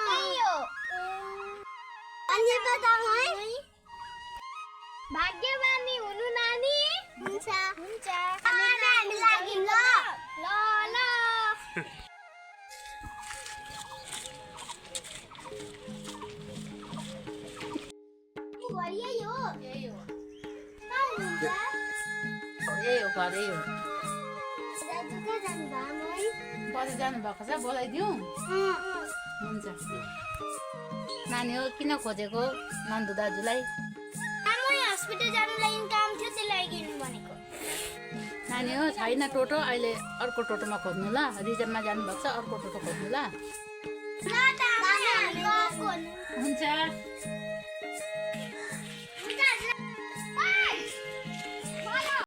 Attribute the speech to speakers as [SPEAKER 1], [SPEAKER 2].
[SPEAKER 1] त्यही हो अनि बताऊ है भाग्यवानी हुनु नानी हुन्छ हुन्छ हामी लागि ल ल ल यही हो
[SPEAKER 2] यही हो
[SPEAKER 1] दाजु
[SPEAKER 2] यही हो
[SPEAKER 1] कहाँ जानुभयो है
[SPEAKER 2] बजार जानुभएको छ बोलाइदिउँ हुन्छ नानी हो किन खोजेको नन्दु दाजुलाई
[SPEAKER 1] आमै हस्पिटल जानुलाई काम थियो त्यही लागि किन्नु भनेको
[SPEAKER 2] नानी हो छैन टोटो अहिले अर्को टोटोमा खोज्नु ल रिजर्भमा जानुभएको छ अर्को टोटो खोज्नु ल
[SPEAKER 1] ल त आमै हामी गएको
[SPEAKER 2] हुन्छ